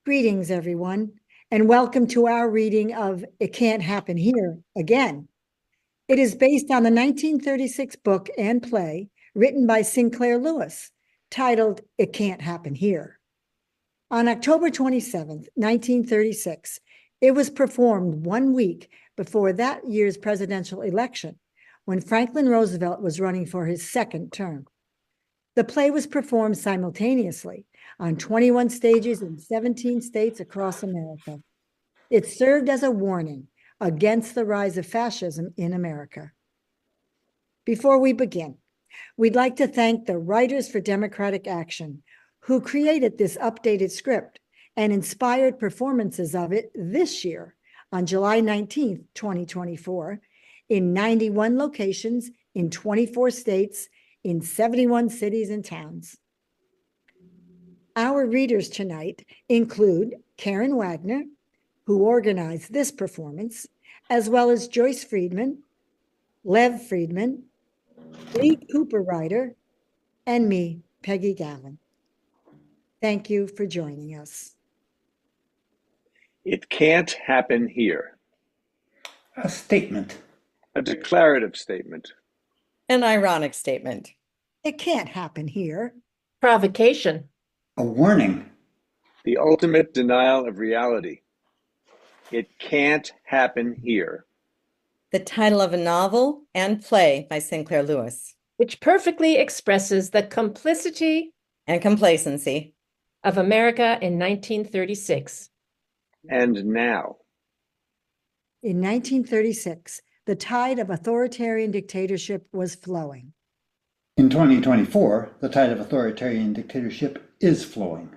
Greetings, everyone, and welcome to our reading of It Can't Happen Here Again. It is based on the 1936 book and play written by Sinclair Lewis, titled It Can't Happen Here. On October 27th, 1936, it was performed 1 week before that year's presidential election, when Franklin Roosevelt was running for his second term. The play was performed simultaneously on 21 stages in 17 states across America. It served as a warning against the rise of fascism in America. Before we begin, we'd like to thank the Writers for Democratic Action, who created this updated script and inspired performances of it this year on July 19th, 2024, in 91 locations in 24 states in 71 cities and towns. Our readers tonight include Karen Wagner, who organized this performance, as well as Joyce Friedman, Lev Friedman, Lee Cooper Ryder, and me, Peggy Gallon. Thank you for joining us. It can't happen here. A statement. A declarative statement. An ironic statement. It can't happen here. Provocation. A warning. The ultimate denial of reality. It can't happen here. The title of a novel and play by Sinclair Lewis, Which perfectly expresses the complicity and complacency of America in 1936. And now. In 1936, the tide of authoritarian dictatorship was flowing. In 2024, the tide of authoritarian dictatorship is flowing.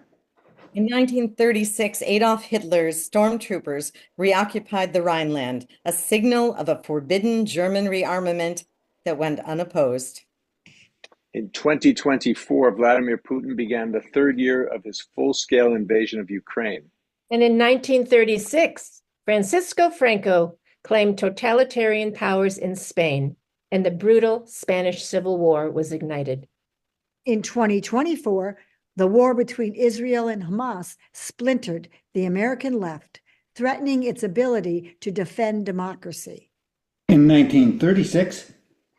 In 1936, Adolf Hitler's stormtroopers reoccupied the Rhineland, a signal of a forbidden German rearmament that went unopposed. In 2024, Vladimir Putin began the third year of his full-scale invasion of Ukraine. And in 1936, Francisco Franco claimed totalitarian powers in Spain, and the brutal Spanish Civil War was ignited. In 2024, the war between Israel and Hamas splintered the American left, threatening its ability to defend democracy. In 1936,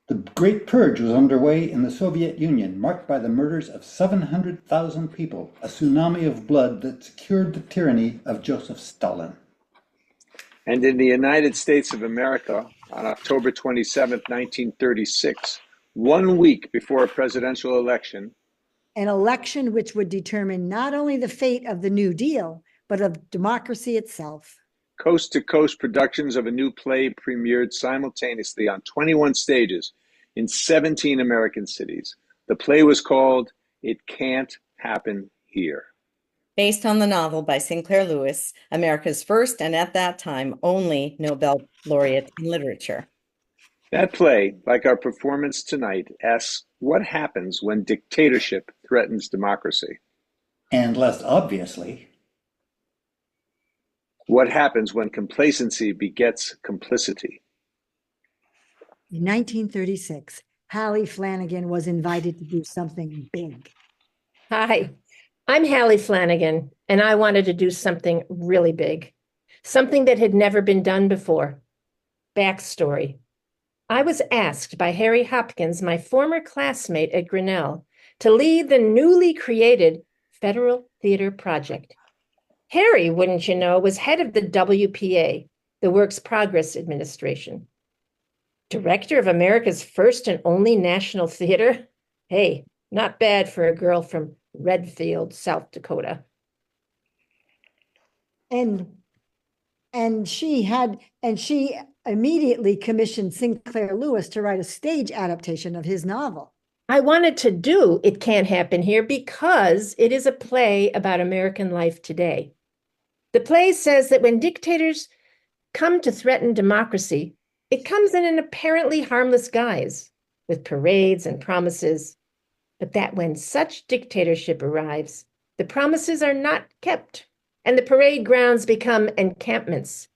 the Great Purge was underway in the Soviet Union, marked by the murders of 700,000 people, a tsunami of blood that secured the tyranny of Joseph Stalin. And in the United States of America, on October 27, 1936, 1 week before a presidential election, An election which would determine not only the fate of the New Deal, but of democracy itself. coast-to-coast productions of a new play premiered simultaneously on 21 stages in 17 American cities. The play was called It Can't Happen Here. Based on the novel by Sinclair Lewis, America's first and at that time only Nobel laureate in literature. That play, like our performance tonight, asks what happens when dictatorship threatens democracy? And less obviously, What happens when complacency begets complicity? In 1936, Hallie Flanagan was invited to do something big. Hi, I'm Hallie Flanagan, and I wanted to do something really big, something that had never been done before. Backstory. I was asked by Harry Hopkins, my former classmate at Grinnell, to lead the newly created Federal Theater Project. Harry, wouldn't you know, was head of the WPA, the Works Progress Administration. Director of America's first and only national theater? Hey, not bad for a girl from Redfield, South Dakota. And she immediately commissioned Sinclair Lewis to write a stage adaptation of his novel. I wanted to do It Can't Happen Here because it is a play about American life today. The play says that when dictators come to threaten democracy, it comes in an apparently harmless guise, with parades and promises, but that when such dictatorship arrives, the promises are not kept, and the parade grounds become encampments.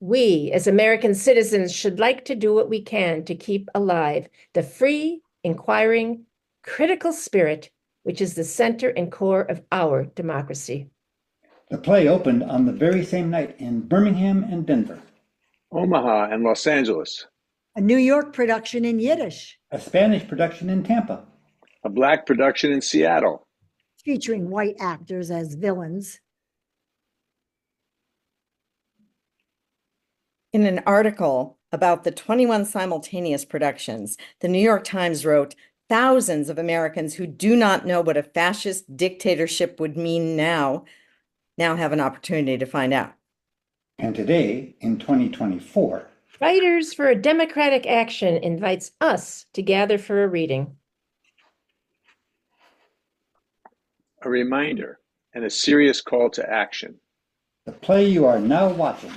We, as American citizens, should like to do what we can to keep alive the free, inquiring, critical spirit, which is the center and core of our democracy. The play opened on the very same night in Birmingham and Denver, Omaha and Los Angeles, A New York production in Yiddish, a Spanish production in Tampa, a Black production in Seattle, featuring white actors as villains. In an article about the 21 simultaneous productions, the New York Times wrote, thousands of Americans who do not know what a fascist dictatorship would mean now have an opportunity to find out. and today, in 2024, Writers for a Democratic Action invites us to gather for a reading. a reminder and a serious call to action. the play you are now watching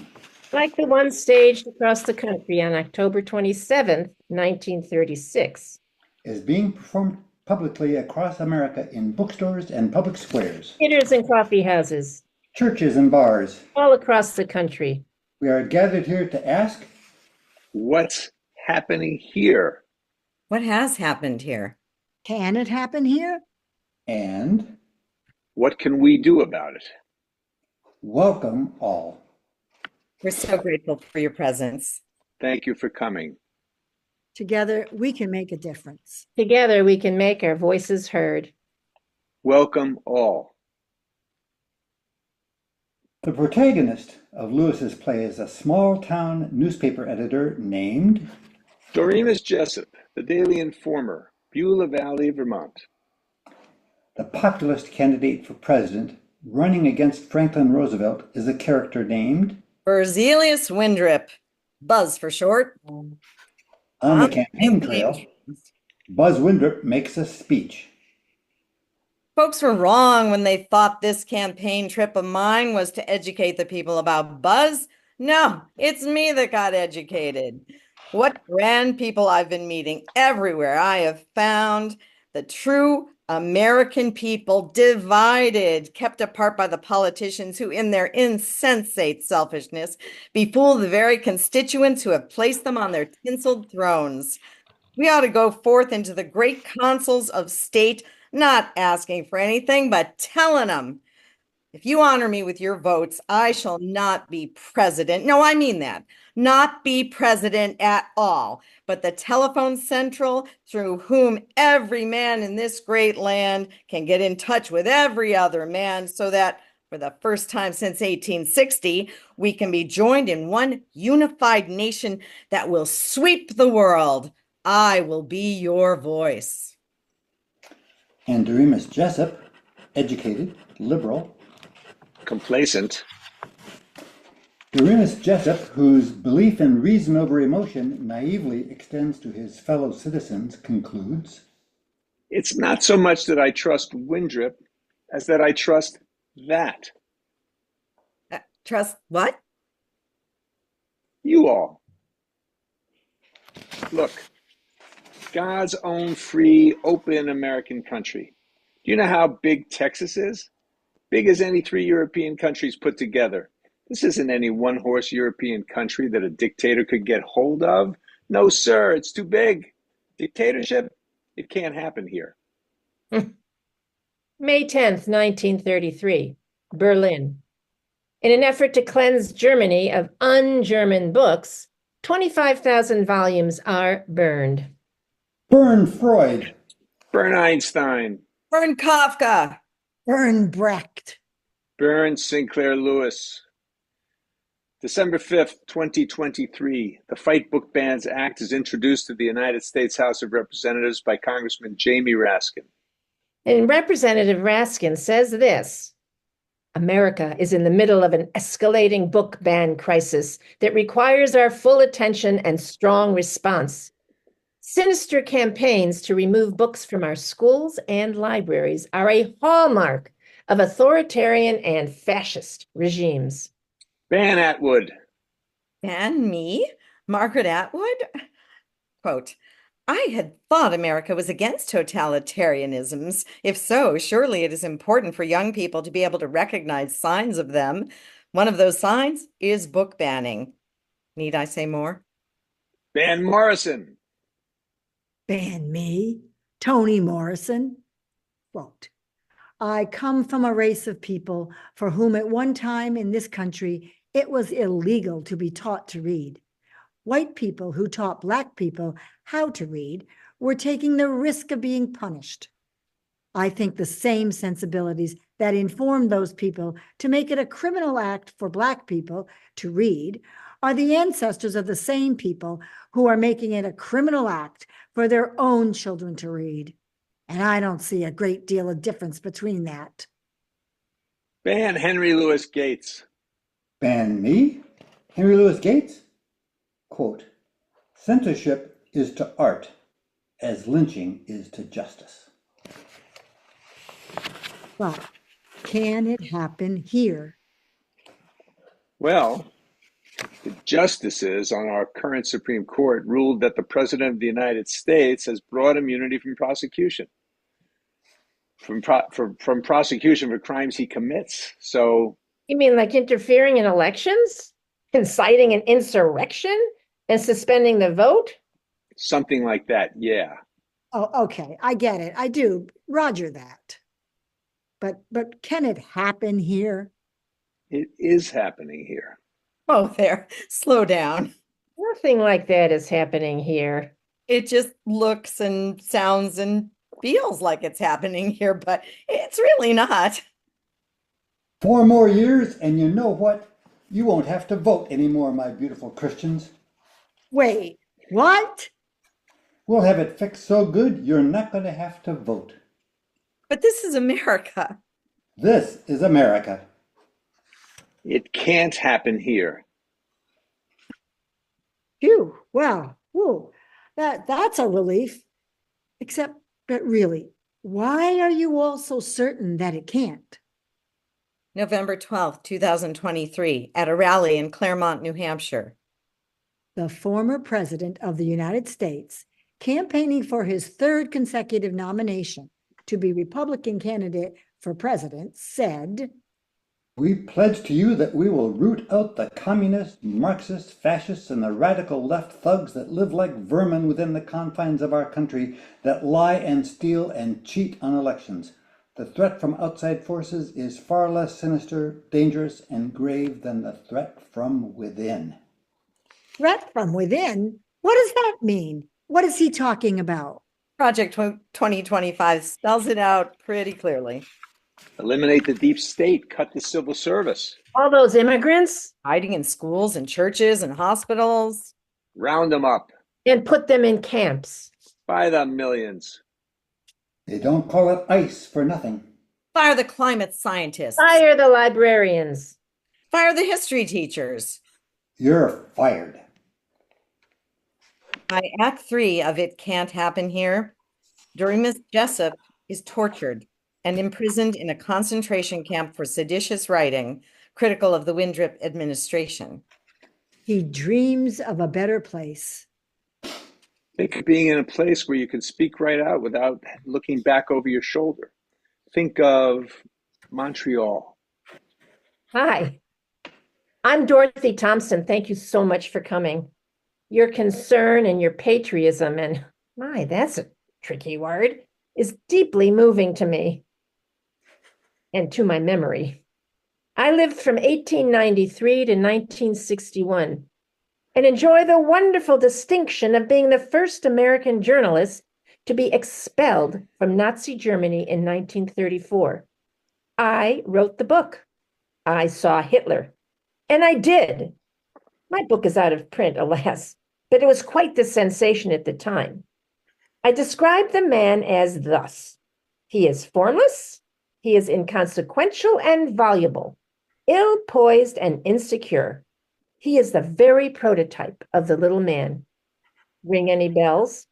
Like the one staged across the country on October 27th, 1936. is being performed publicly across America in bookstores and public squares, Theaters and coffee houses, churches and bars. all across the country. We are gathered here to ask, What's happening here? What has happened here? Can it happen here? and What can we do about it? welcome all. We're so grateful for your presence. Thank you for coming. Together, we can make a difference. Together, we can make our voices heard. Welcome all. The protagonist of Lewis's play is a small-town newspaper editor named Doremus Jessup, the Daily Informer, Beulah Valley, Vermont. the populist candidate for president running against Franklin Roosevelt is a character named Berzelius Windrip, Buzz for short. on the campaign trail. Buzz Windrip makes a speech. Folks were wrong when they thought this campaign trip of mine was to educate the people about Buzz. No, it's me that got educated. What grand people I've been meeting everywhere. I have found the true American people divided, kept apart by the politicians who, in their insensate selfishness, befool the very constituents who have placed them on their tinseled thrones. We ought to go forth into the great councils of state, not asking for anything, but telling them, if you honor me with your votes, I shall not be president. No, I mean that. Not be president at all, but the telephone central through whom every man in this great land can get in touch with every other man so that for the first time since 1860, we can be joined in one unified nation that will sweep the world. I will be your voice. And Doremus Jessup, educated, liberal. Complacent. Doremus Jessup, whose belief in reason over emotion naively extends to his fellow citizens, concludes, It's not so much that I trust Windrip as that I trust that. Trust what? You all. Look, God's own free, open American country. Do you know how big Texas is? Big as any 3 European countries put together. This isn't any one-horse European country that a dictator could get hold of. No, sir, it's too big. Dictatorship, it can't happen here. May 10th, 1933, Berlin. In an effort to cleanse Germany of un-German books, 25,000 volumes are burned. burn Freud. Burn Einstein. Burn Kafka. Burn Brecht. Burn Sinclair Lewis. December 5th, 2023, the Fight Book Bans Act is introduced to the United States House of Representatives by Congressman Jamie Raskin. And Representative Raskin says this: America is in the middle of an escalating book ban crisis that requires our full attention and strong response. Sinister campaigns to remove books from our schools and libraries are a hallmark of authoritarian and fascist regimes. Ban Atwood. And me, Margaret Atwood? Quote, I had thought America was against totalitarianisms. If so, surely it is important for young people to be able to recognize signs of them. One of those signs is book banning. Need I say more? Ban Morrison. Ban me, Toni Morrison. Quote, I come from a race of people for whom at one time in this country, it was illegal to be taught to read. White people who taught Black people how to read were taking the risk of being punished. I think the same sensibilities that informed those people to make it a criminal act for Black people to read are the ancestors of the same people who are making it a criminal act for their own children to read. And I don't see a great deal of difference between that. Ban Henry Louis Gates. Ban me? Henry Louis Gates? Quote, censorship is to art as lynching is to justice. But can it happen here? Well, the justices on our current Supreme Court ruled that the President of the United States has broad immunity from prosecution, from prosecution for crimes he commits. So, You mean like interfering in elections, inciting an insurrection, and suspending the vote? something like that, yeah. Oh, okay, I get it. I do. Roger that. But can it happen here? It is happening here. Oh, there, slow down. Nothing like that is happening here. It just looks and sounds and feels like it's happening here, but it's really not. 4 more years, and you know what? You won't have to vote anymore, my beautiful Christians. Wait, what? We'll have it fixed so good, you're not going to have to vote. But this is America. This is America. It can't happen here. Phew, well, whew, that's a relief. Except, but really, why are you all so certain that it can't? November 12th, 2023, at a rally in Claremont, New Hampshire. The former president of the United States, campaigning for his 3rd consecutive nomination to be Republican candidate for president, said, We pledge to you that we will root out the communists, Marxists, fascists, and the radical left thugs that live like vermin within the confines of our country, that lie and steal and cheat on elections. The threat from outside forces is far less sinister, dangerous, and grave than the threat from within. threat from within? What does that mean? What is he talking about? Project 2025 spells it out pretty clearly. Eliminate the deep state, cut the civil service, All those immigrants, Hiding in schools and churches and hospitals. round them up and put them in camps. by the millions. They don't call it ICE for nothing. Fire the climate scientists. Fire the librarians. Fire the history teachers. You're fired. By Act 3 of It Can't Happen Here, Doremus Jessup is tortured and imprisoned in a concentration camp for seditious writing critical of the Windrip administration. He dreams of a better place. Think of being in a place where you can speak right out without looking back over your shoulder. Think of Montreal. Hi, I'm Dorothy Thompson. Thank you so much for coming. Your concern and your patriotism, and my, that's a tricky word, is deeply moving to me and to my memory. I lived from 1893 to 1961 and enjoy the wonderful distinction of being the first American journalist to be expelled from Nazi Germany in 1934. I wrote the book. I saw Hitler. And I did. My book is out of print, alas, but it was quite the sensation at the time. I described the man as thus. He is formless, he is inconsequential and voluble, ill-poised and insecure. He is the very prototype of the little man. Ring any bells?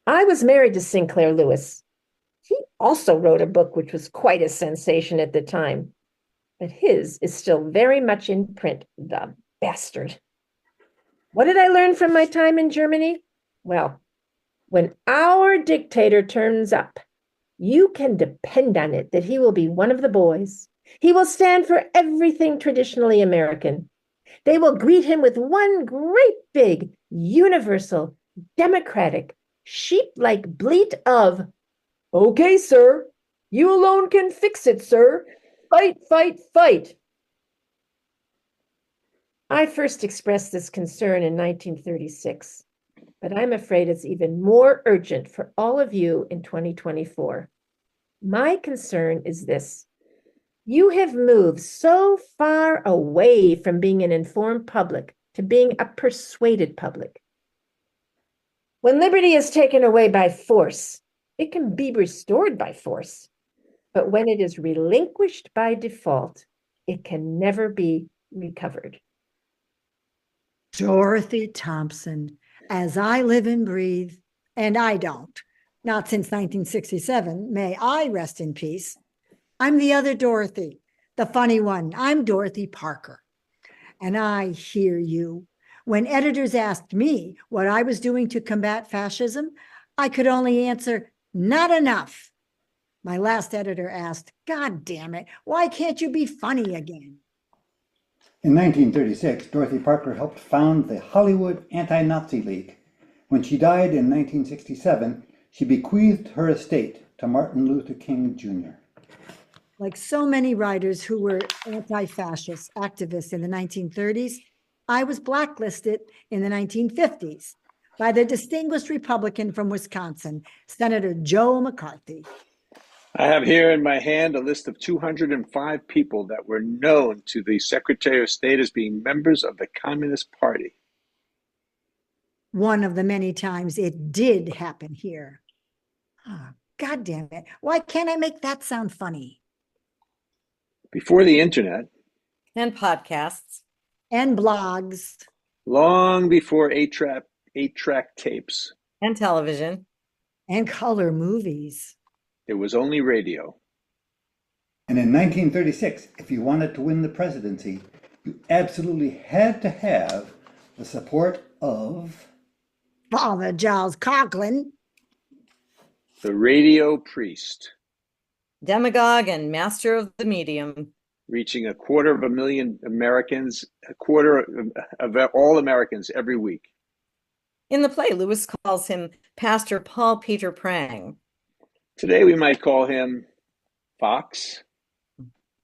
I was married to Sinclair Lewis. He also wrote a book which was quite a sensation at the time, but his is still very much in print, the bastard. What did I learn from my time in Germany? Well, when our dictator turns up, you can depend on it that he will be one of the boys. He will stand for everything traditionally American. They will greet him with one great big, universal, democratic, sheep-like bleat of, "Okay, sir," You alone can fix it, sir. Fight, fight, fight. I first expressed this concern in 1936, but I'm afraid it's even more urgent for all of you in 2024. My concern is this. You have moved so far away from being an informed public to being a persuaded public. When liberty is taken away by force, it can be restored by force. But when it is relinquished by default, it can never be recovered. Dorothy Thompson, as I live and breathe, and I don't, not since 1967, may I rest in peace. I'm the other Dorothy, the funny one. I'm Dorothy Parker. And I hear you. When editors asked me what I was doing to combat fascism, I could only answer, not enough. My last editor asked, God damn it, why can't you be funny again? In 1936, Dorothy Parker helped found the Hollywood Anti-Nazi League. When she died in 1967, she bequeathed her estate to Martin Luther King Jr. Like so many writers who were anti-fascist activists in the 1930s, I was blacklisted in the 1950s by the distinguished Republican from Wisconsin, Senator Joe McCarthy. I have here in my hand a list of 205 people that were known to the Secretary of State as being members of the Communist Party. One of the many times it did happen here. Oh, God damn it. Why can't I make that sound funny? Before the internet, And podcasts. And blogs. long before eight-track tapes, And television. And color movies. there was only radio. And in 1936, if you wanted to win the presidency, you absolutely had to have the support of Father Giles Coughlin. The radio priest, Demagogue and master of the medium. reaching 250,000 Americans, a quarter of all Americans every week. In the play, Lewis calls him Pastor Paul Peter Prang. Today we might call him Fox.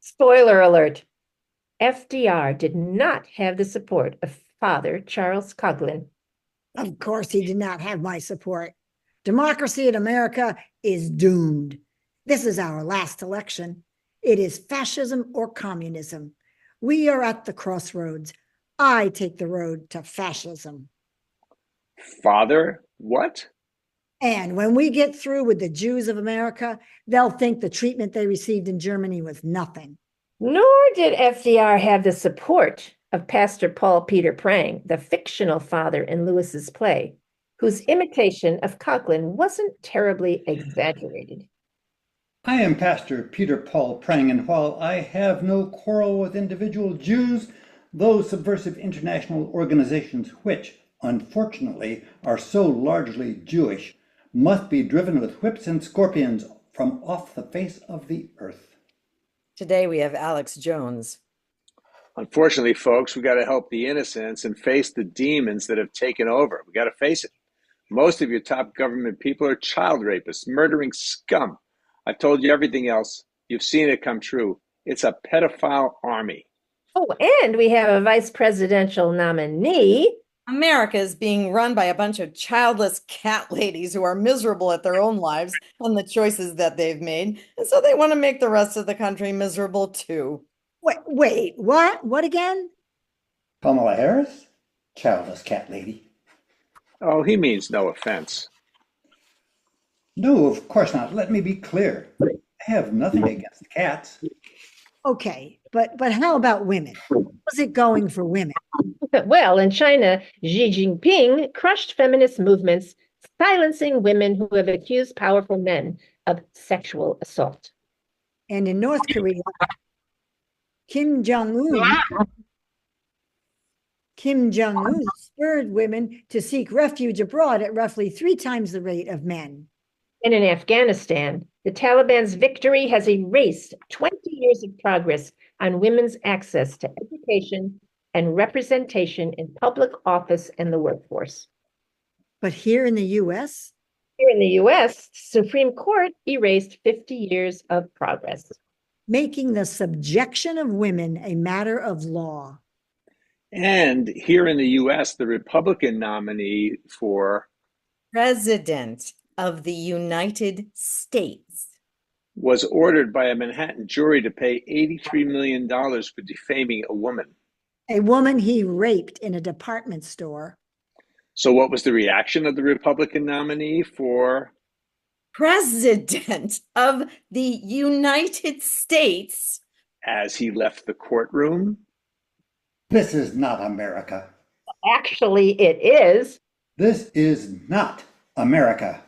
Spoiler alert. FDR did not have the support of Father Charles Coughlin. Of course, he did not have my support. Democracy in America is doomed. This is our last election. It is fascism or communism. We are at the crossroads. I take the road to fascism. Father, what? And when we get through with the Jews of America, they'll think the treatment they received in Germany was nothing. Nor did FDR have the support of Pastor Paul Peter Prang, the fictional father in Lewis's play, whose imitation of Coughlin wasn't terribly exaggerated. I am Pastor Peter Paul Prang, and while I have no quarrel with individual Jews, those subversive international organizations which, unfortunately, are so largely Jewish, must be driven with whips and scorpions from off the face of the earth. Today we have Alex Jones. Unfortunately, folks, we got to help the innocents and face the demons that have taken over. We got to face it. Most of your top government people are child rapists, murdering scum. I've told you everything else. You've seen it come true. It's a pedophile army. Oh, and we have a vice presidential nominee. America is being run by a bunch of childless cat ladies who are miserable at their own lives and the choices that they've made. And so they want to make the rest of the country miserable too. Wait, what? What again? Kamala Harris? Childless cat lady. Oh, he means no offense. No, of course not. Let me be clear. I have nothing against cats. Okay, but how about women? How's it going for women? Well, in China, Xi Jinping crushed feminist movements, silencing women who have accused powerful men of sexual assault. And in North Korea, Kim Jong-un spurred women to seek refuge abroad at roughly 3 times the rate of men. And in Afghanistan, the Taliban's victory has erased 20 years of progress on women's access to education and representation in public office and the workforce. But here in the US, Here in the US, the Supreme Court erased 50 years of progress. Making the subjection of women a matter of law. And here in the US, the Republican nominee for President of the United States was ordered by a Manhattan jury to pay $83 million for defaming a woman. A woman he raped in a department store. So what was the reaction of the Republican nominee for President of the United States as he left the courtroom? This is not America. Actually, it is. This is not America.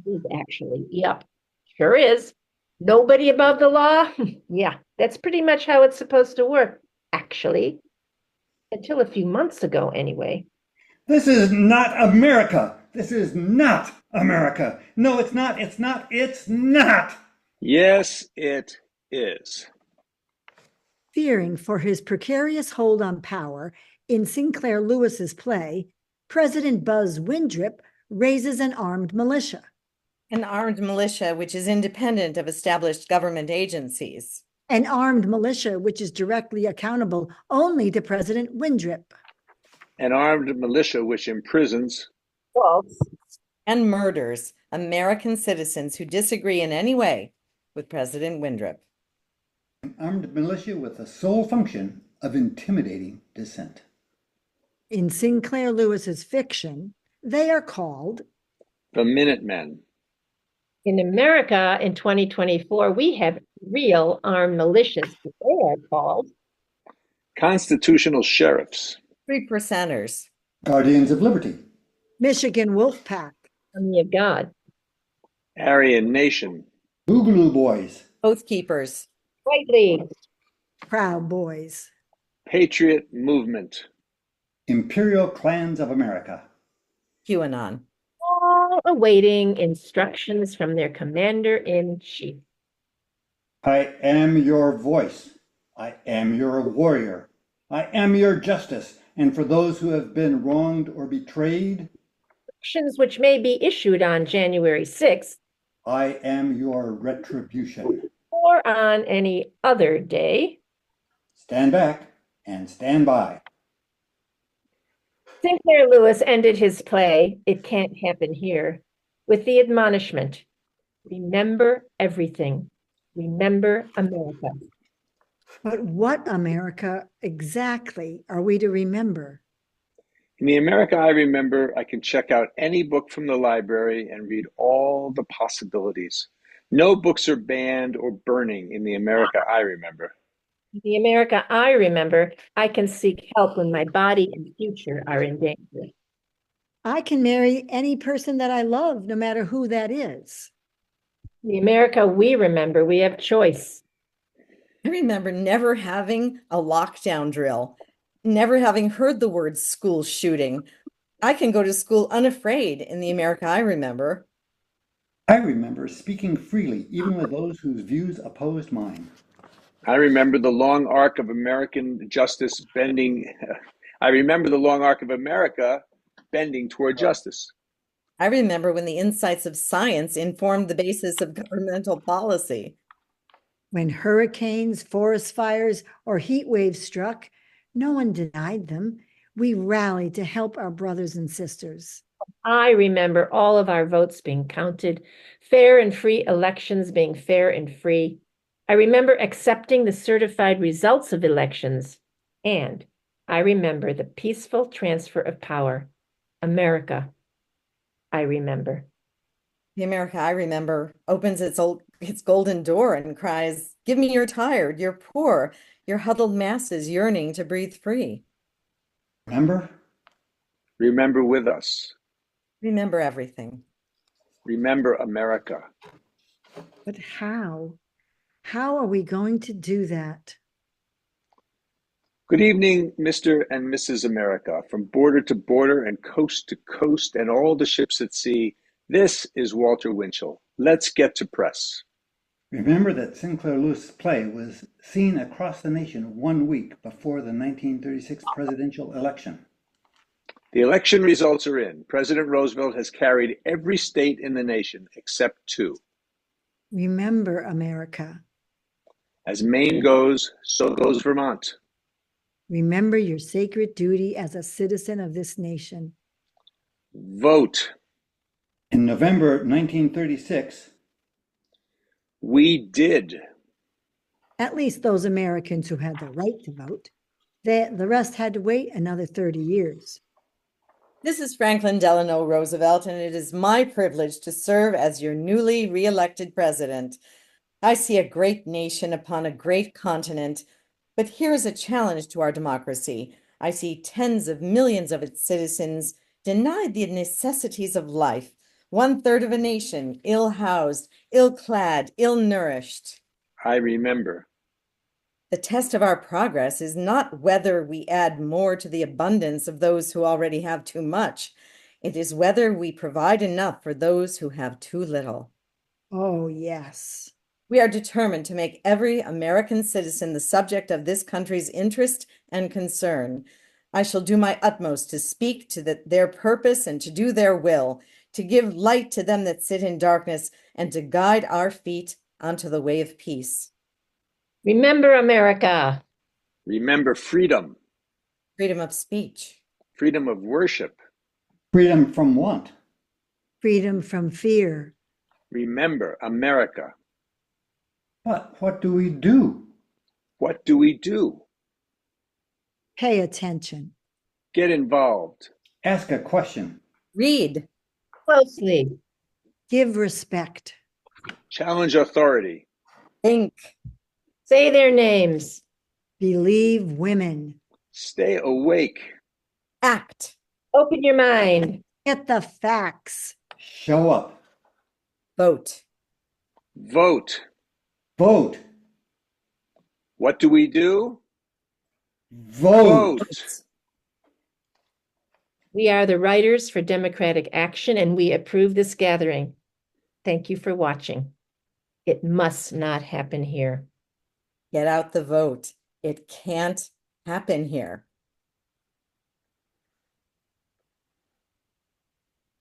It is actually, yep, sure is. Nobody above the law? Yeah, that's pretty much how it's supposed to work, actually. Until a few months ago, anyway. This is not America. This is not America. No, it's not. It's not. It's not. Yes, it is. Fearing for his precarious hold on power, in Sinclair Lewis's play, President Buzz Windrip raises an armed militia. An armed militia which is independent of established government agencies. An armed militia which is directly accountable only to President Windrip. An armed militia which imprisons False. And murders American citizens who disagree in any way with President Windrip. An armed militia with the sole function of intimidating dissent. In Sinclair Lewis's fiction, they are called the Minutemen. In America in 2024, we have real armed militias. They are called constitutional sheriffs. 3%ers. Guardians of Liberty. Michigan Wolfpack. Army of God. Aryan Nation. Boogaloo Boys. Oath Keepers. White League. Proud Boys. Patriot Movement. Imperial Clans of America. QAnon. All awaiting instructions from their commander-in-chief. I am your voice. I am your warrior. I am your justice. And for those who have been wronged or betrayed, Actions which may be issued on January 6th I am your retribution. or on any other day. Stand back and stand by. Sinclair Lewis ended his play, It Can't Happen Here, with the admonishment, remember everything. Remember America. But what America exactly are we to remember? In the America I remember, I can check out any book from the library and read all the possibilities. No books are banned or burning in the America I remember. The America I remember, I can seek help when my body and future are in danger. I can marry any person that I love, no matter who that is. The America we remember, we have choice. I remember never having a lockdown drill, never having heard the word school shooting. I can go to school unafraid in the America I remember. I remember speaking freely, even with those whose views opposed mine. I remember the long arc of American justice bending. I remember the long arc of America bending toward justice. I remember when the insights of science informed the basis of governmental policy. When hurricanes, forest fires, or heat waves struck, no one denied them. We rallied to help our brothers and sisters. I remember all of our votes being counted, fair and free elections being fair and free. I remember accepting the certified results of elections, and I remember the peaceful transfer of power. America, I remember. The America I remember opens its golden door and cries, "Give me your tired, your poor, your huddled masses yearning to breathe free." Remember? Remember with us. Remember everything. Remember America. But how? How are we going to do that? Good evening, Mr. and Mrs. America, from border to border and coast to coast and all the ships at sea. This is Walter Winchell. Let's get to press. Remember that Sinclair Lewis' play was seen across the nation 1 week before the 1936 presidential election. The election results are in. President Roosevelt has carried every state in the nation except 2. Remember, America. As Maine goes, so goes Vermont. Remember your sacred duty as a citizen of this nation. Vote. In November 1936, We did. At least those Americans who had the right to vote. The rest had to wait another 30 years. This is Franklin Delano Roosevelt, and it is my privilege to serve as your newly re-elected president. I see a great nation upon a great continent, but here is a challenge to our democracy. I see tens of millions of its citizens denied the necessities of life, 1/3 of a nation ill-housed, ill-clad, ill-nourished. I remember. The test of our progress is not whether we add more to the abundance of those who already have too much. It is whether we provide enough for those who have too little. Oh, yes. We are determined to make every American citizen the subject of this country's interest and concern. I shall do my utmost to speak to their purpose and to do their will, to give light to them that sit in darkness, and to guide our feet onto the way of peace. Remember, America. Remember freedom. Freedom of speech. Freedom of worship. freedom from want. Freedom from fear. Remember America. But what do we do? What do we do? Pay attention. Get involved. Ask a question. Read. Closely. Give respect. Challenge authority. Think. Say their names. Believe women. Stay awake. Act. Open your mind. Get the facts. Show up. Vote. Vote. Vote. What do we do? Vote. Vote. We are the Writers for Democratic Action, and we approve this gathering. Thank you for watching. It must not happen here. Get out the vote. It can't happen here.